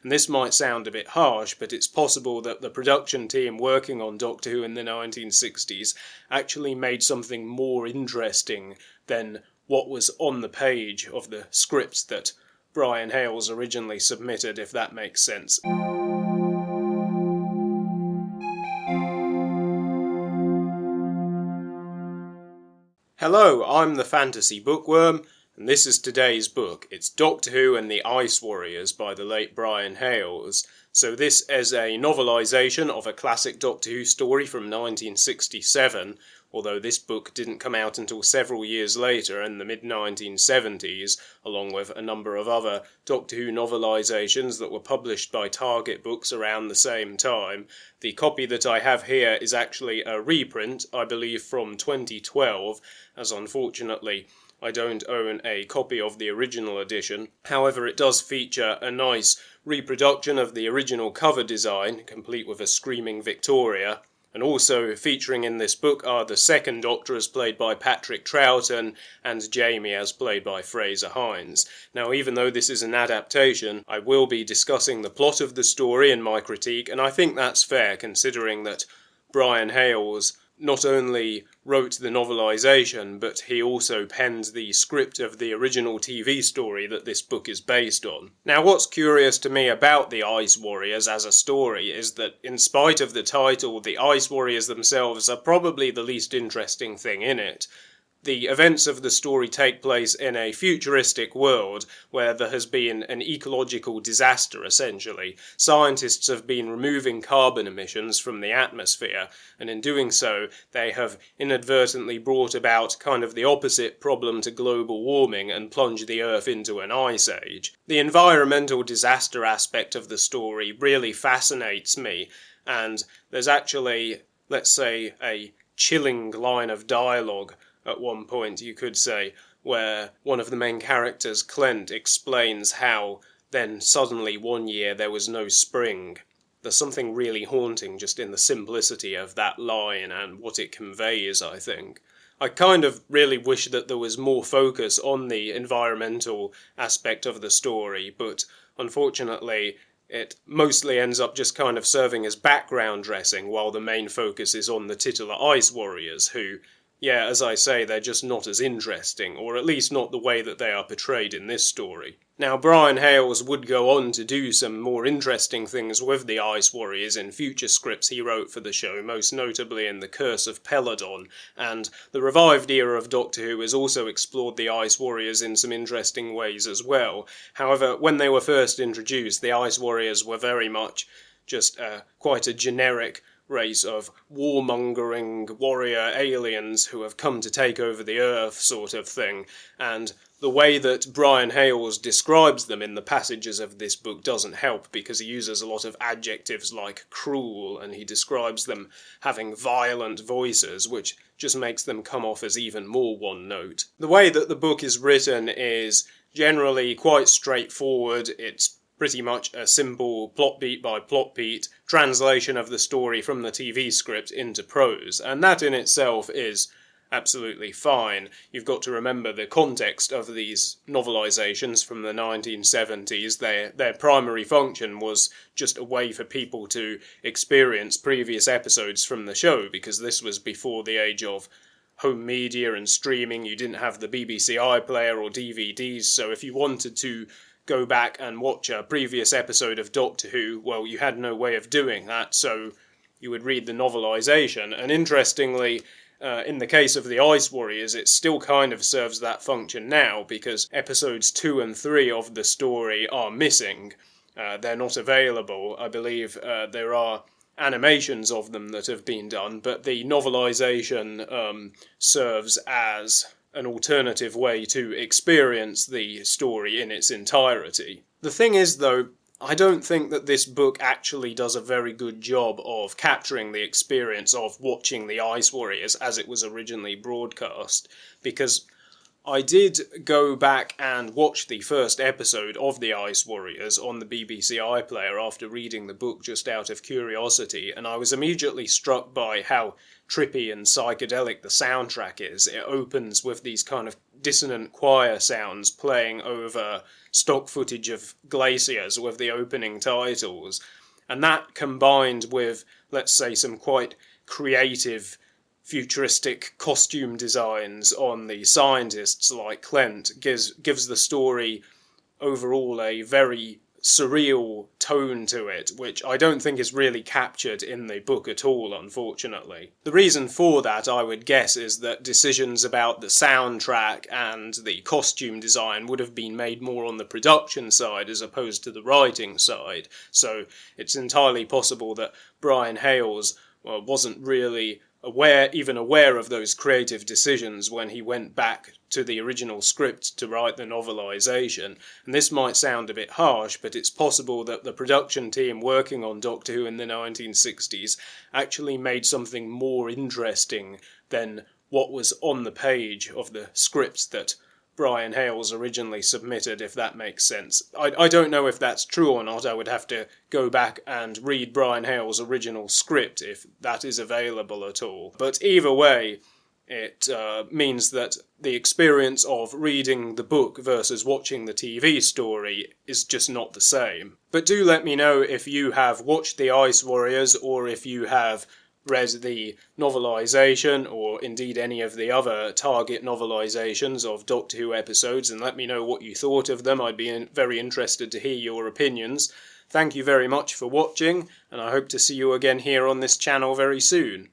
And this might sound a bit harsh, but it's possible that the production team working on Doctor Who in the 1960s actually made something more interesting than what was on the page of the script that Brian Hayles originally submitted, if that makes sense. Hello, I'm the Fantasy Bookworm, and this is today's book. It's Doctor Who and the Ice Warriors by the late Brian Hayles. So this is a novelisation of a classic Doctor Who story from 1967, although this book didn't come out until several years later in the mid-1970s, along with a number of other Doctor Who novelisations that were published by Target Books around the same time. The copy that I have here is actually a reprint, I believe from 2012, as unfortunately I don't own a copy of the original edition. However, it does feature a nice reproduction of the original cover design, complete with a screaming Victoria. And also featuring in this book are the second Doctor as played by Patrick Troughton and Jamie as played by Fraser Hines. Now, even though this is an adaptation, I will be discussing the plot of the story in my critique, and I think that's fair considering that Brian Hayles not only wrote the novelisation, but he also penned the script of the original TV story that this book is based on. Now, what's curious to me about the Ice Warriors as a story is that, in spite of the title, the Ice Warriors themselves are probably the least interesting thing in it. The events of the story take place in a futuristic world where there has been an ecological disaster, essentially. Scientists have been removing carbon emissions from the atmosphere, and in doing so, they have inadvertently brought about kind of the opposite problem to global warming and plunged the Earth into an ice age. The environmental disaster aspect of the story really fascinates me, and there's actually, let's say, a chilling line of dialogue at one point, you could say, where one of the main characters, Clint, explains how then suddenly one year there was no spring. There's something really haunting just in the simplicity of that line and what it conveys, I think. I kind of really wish that there was more focus on the environmental aspect of the story, but unfortunately it mostly ends up just kind of serving as background dressing while the main focus is on the titular Ice Warriors, who, yeah, as I say, they're just not as interesting, or at least not the way that they are portrayed in this story. Now, Brian Hayles would go on to do some more interesting things with the Ice Warriors in future scripts he wrote for the show, most notably in The Curse of Peladon, and the revived era of Doctor Who has also explored the Ice Warriors in some interesting ways as well. However, when they were first introduced, the Ice Warriors were very much just quite a generic race of warmongering warrior aliens who have come to take over the Earth sort of thing, and the way that Brian Hayles describes them in the passages of this book doesn't help because he uses a lot of adjectives like cruel, and he describes them having violent voices, which just makes them come off as even more one note. The way that the book is written is generally quite straightforward. It's pretty much a simple plot beat by plot beat translation of the story from the TV script into prose, and that in itself is absolutely fine. You've got to remember the context of these novelisations from the 1970s. Their primary function was just a way for people to experience previous episodes from the show, because this was before the age of home media and streaming. You didn't have the BBC iPlayer or DVDs, so if you wanted to go back and watch a previous episode of Doctor Who, well, you had no way of doing that, so you would read the novelisation. And interestingly, in the case of the Ice Warriors, it still kind of serves that function now, because episodes 2 and 3 of the story are missing. They're not available. I believe there are animations of them that have been done, but the novelisation serves as an alternative way to experience the story in its entirety. The thing is, though, I don't think that this book actually does a very good job of capturing the experience of watching the Ice Warriors as it was originally broadcast, because I did go back and watch the first episode of The Ice Warriors on the BBC iPlayer after reading the book just out of curiosity, and I was immediately struck by how trippy and psychedelic the soundtrack is. It opens with these kind of dissonant choir sounds playing over stock footage of glaciers with the opening titles, and that combined with, let's say, some quite creative futuristic costume designs on the scientists like Clint gives the story overall a very surreal tone to it, which I don't think is really captured in the book at all, unfortunately. The reason for that, I would guess, is that decisions about the soundtrack and the costume design would have been made more on the production side as opposed to the writing side, so it's entirely possible that Brian Hayles wasn't really aware of those creative decisions when he went back to the original script to write the novelisation. And this might sound a bit harsh, but it's possible that the production team working on Doctor Who in the 1960s actually made something more interesting than what was on the page of the script that Brian Hayles originally submitted, if that makes sense. I don't know if that's true or not. I would have to go back and read Brian Hayles' original script if that is available at all. But either way, it means that the experience of reading the book versus watching the TV story is just not the same. But do let me know if you have watched The Ice Warriors, or if you have read the novelisation, or indeed any of the other target novelisations of Doctor Who episodes, and let me know what you thought of them. I'd be very interested to hear your opinions. Thank you very much for watching, and I hope to see you again here on this channel very soon.